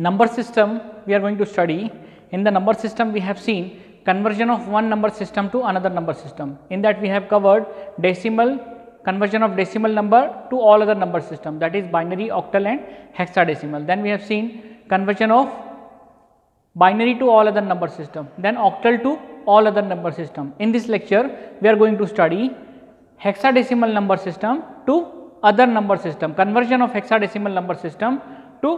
number system we are going to study. In the number system we have seen conversion of one number system to another number system. In that we have covered decimal, conversion of decimal number to all other number system, that is binary, octal and hexadecimal. Then we have seen conversion of binary to all other number system, then octal to all other number system. In this lecture we are going to study hexadecimal number system to other number system, conversion of hexadecimal number system to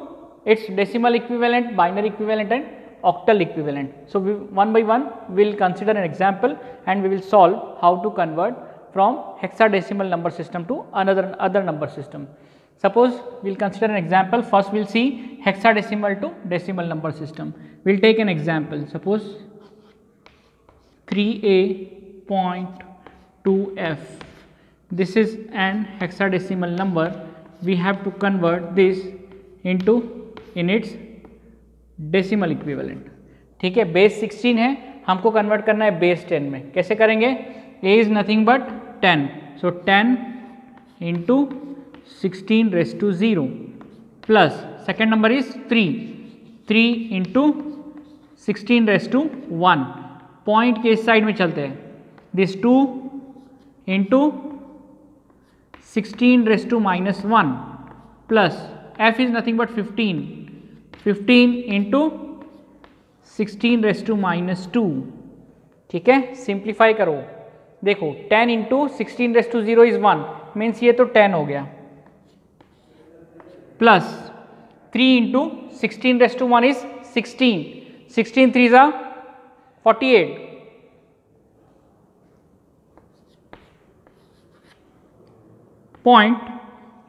its decimal equivalent, binary equivalent and octal equivalent. So, one by one we will consider an example and we will solve how to convert from hexadecimal number system to other number system. Suppose we will consider an example. First we will see hexadecimal to decimal number system. We will take an example. Suppose 3a.2f. This is an hexadecimal number. We have to convert this into in its decimal equivalent. ठीक है, base 16 है, हमको convert करना है base 10 में. कैसे करेंगे? a is nothing but 10, so 10 into 16 raise to 0 plus second number is 3 into 16 raise to 1. Point के इस साइड में चलते हैं. This 2 into 16 raise to -1 plus f is nothing but 15 into 16 raise to -2. ठीक है, सिंप्लीफाई करो. देखो 10 into 16 raise to 0 is 1, means ये तो 10 हो गया, plus 3 into 16 raise to 1 is 16 3 जा 48. पॉइंट,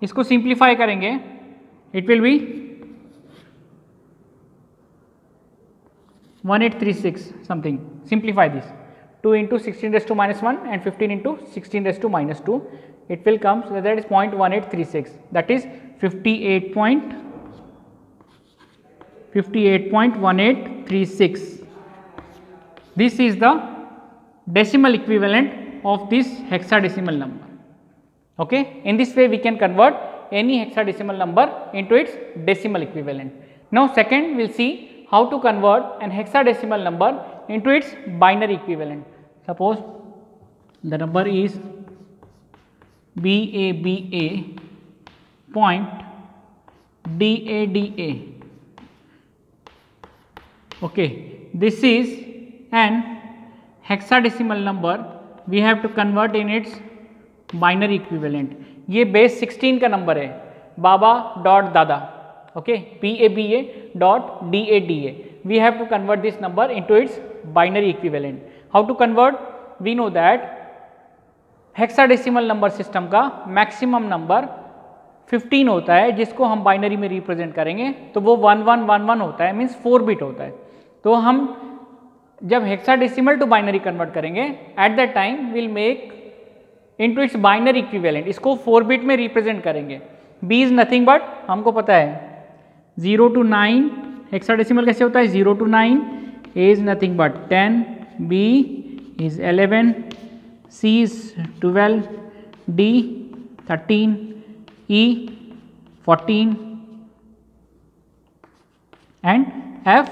इसको सिंप्लीफाई करेंगे, it will be 1836 something. Simplify this. 2 into 16 raised to -1 and 15 into 16 raised to -2. It will come, so that is 0.1836. That is 58.1836. This is the decimal equivalent of this hexadecimal number. Okay. In this way we can convert any hexadecimal number into its decimal equivalent. Now second we will see how to convert an hexadecimal number into its binary equivalent. Suppose the number is BABA point DADA. Okay, this is an hexadecimal number. We have to convert in its binary equivalent. ये base 16 का number है, बाबा dot दादा. Okay, BABA dot DADA. We have to convert this number into its binary equivalent. How to convert? We know that hexadecimal number system का maximum number 15 होता है, जिसको हम binary में रिप्रेजेंट करेंगे तो वो 1111 होता है, मीन्स 4 बिट होता है. तो हम जब हेक्साडेसिमल टू बाइनरी कन्वर्ट करेंगे, at that time will make into its binary equivalent, इसको 4 बिट में रिप्रेजेंट करेंगे. b इज नथिंग बट, हमको पता है 0 to 9. हेक्साडेसिमल कैसे होता है? 0 to 9. a is nothing but 10, b is 11, c is 12, d 13, e 14 and f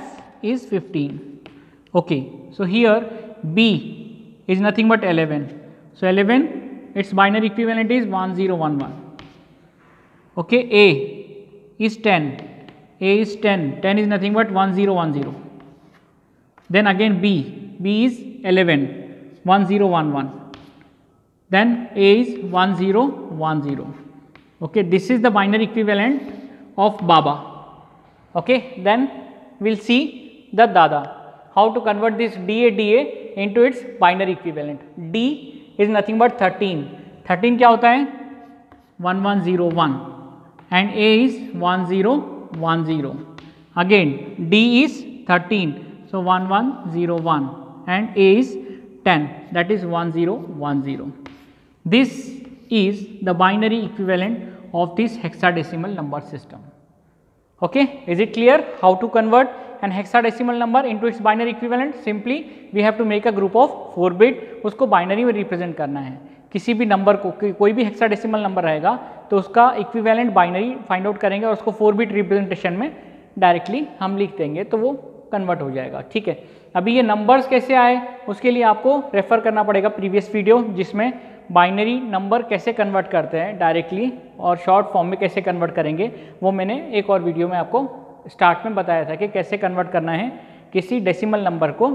is 15. Okay, so here b is nothing but 11. So 11, its binary equivalent is 1011. Okay, a is 10. A is 10. 10 is nothing but 1010. Then again b is 11, 1011. Then a is 1010. Okay, this is the binary equivalent of Baba. Okay, then we'll see the Dada. How to convert this DADA into its binary equivalent. D is nothing but 13. 13 क्या होता है? 1101 and A is 1010. Again D is 13, so 1101 and A is 10, that is 1010. This is the binary equivalent of this hexadecimal number system. Okay, is it clear how to convert an hexadecimal number into its binary equivalent? Simply we have to make a group of 4 bit, उसको binary में represent करना है. किसी भी number को, कोई भी hexadecimal number रहेगा तो उसका इक्विवेलेंट बाइनरी फाइंड आउट करेंगे और उसको 4 बिट रिप्रेजेंटेशन में डायरेक्टली हम लिख देंगे तो वो कन्वर्ट हो जाएगा। ठीक है, अभी ये नंबर्स कैसे आए उसके लिए आपको रेफर करना पड़ेगा प्रीवियस वीडियो, जिसमें बाइनरी नंबर कैसे कन्वर्ट करते हैं डायरेक्टली और शॉर्ट फॉर्म में कैसे कन्वर्ट करेंगे, वो मैंने एक और वीडियो में आपको स्टार्ट में बताया था कि कैसे कन्वर्ट करना है किसी डेसिमल नंबर को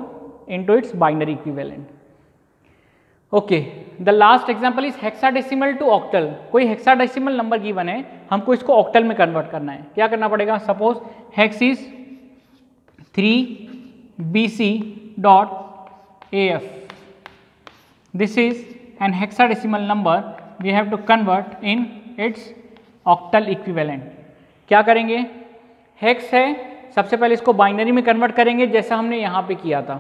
into its binary equivalent. Okay, the last example is hexadecimal to octal. कोई हेक्साडेसिमल नंबर गिवन है, हमको इसको ऑक्टल में कन्वर्ट करना है। क्या करना पड़ेगा? Suppose hex is 3bc.af. This is an hexadecimal number. We have to convert in its octal equivalent. क्या करेंगे? हेक्स है, सबसे पहले इसको बाइनरी में कन्वर्ट करेंगे जैसा हमने यहाँ पे किया था।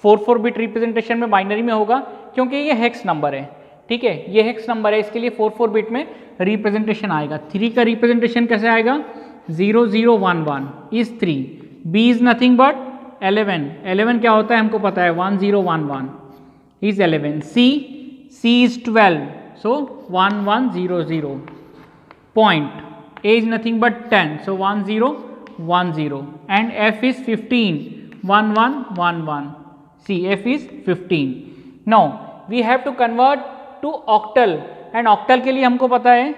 4 बिट रिप्रेजेंटेशन में बाइनरी में होगा क्योंकि ये हेक्स नंबर है। ठीक है, ये हेक्स नंबर है, इसके लिए 4 बिट में रिप्रेजेंटेशन आएगा। 3 का रिप्रेजेंटेशन कैसे आएगा? 0011 is 3, b is nothing but 11। 11 क्या होता है हमको पता है, 1011 is 11। c is 12, so 1100। Point a is nothing but 10, so 1010, and f is 15, 1111. See, f is 15. Now we have to convert to octal, and octal के लिए हमको पता है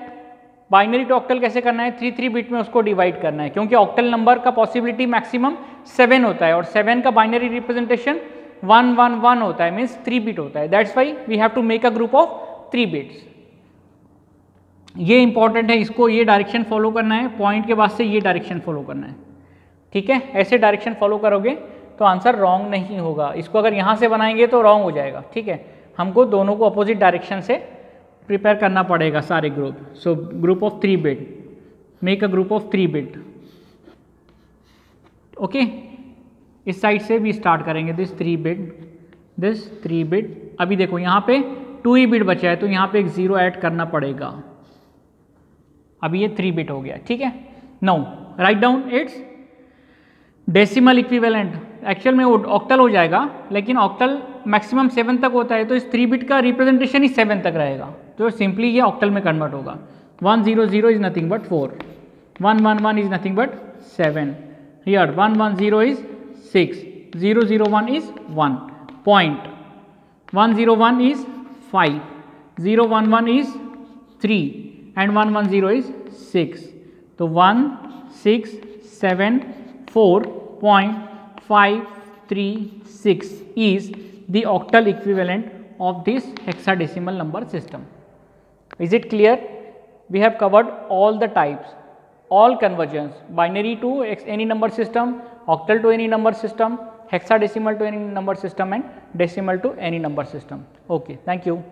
बाइनरी टू ऑक्टल कैसे करना है, 3 बिट में उसको डिवाइड करना है, क्योंकि ऑक्टल नंबर का पॉसिबिलिटी मैक्सिमम 7 होता है और 7 का बाइनरी रिप्रेजेंटेशन 111 होता है, मीन्स 3 बिट होता है। That's why we have to make a group of 3 bits. ये इंपॉर्टेंट है, इसको ये डायरेक्शन फॉलो करना है, पॉइंट के बाद से ये डायरेक्शन फॉलो करना है। ठीक है, ऐसे डायरेक्शन फॉलो करोगे तो आंसर रॉन्ग नहीं होगा। इसको अगर यहाँ से बनाएंगे तो रॉन्ग हो जाएगा। ठीक है, हमको दोनों को अपोजिट डायरेक्शन से प्रिपेयर करना पड़ेगा सारे group. So group of 3 bit, make a group of 3 bit. Okay, इस साइड से भी स्टार्ट करेंगे, दिस 3 बिट। अभी देखो यहाँ पे 2 ही बिट बचा है तो यहाँ पे एक 0 ऐड करना पड़ेगा। अभी ये 3 बिट हो गया। ठीक है, now write down it's decimal equivalent. Actual में वो ऑक्टल हो जाएगा, लेकिन ऑक्टल मैक्सिमम 7 तक होता है, तो इस 3 बिट का रिप्रेजेंटेशन ही 7 तक रहेगा, तो सिंपली ये ऑक्टल में कन्वर्ट होगा। 100 is nothing but 4, 111 is nothing but 7, here 110 is 6, 001 is 1, point 101 is 5, 011 is 3 and 110 is 6. So 1674.536 is the octal equivalent of this hexadecimal number system. Is it clear? We have covered all the types, all conversions, binary to any number system, octal to any number system, hexadecimal to any number system, and decimal to any number system. Okay, thank you.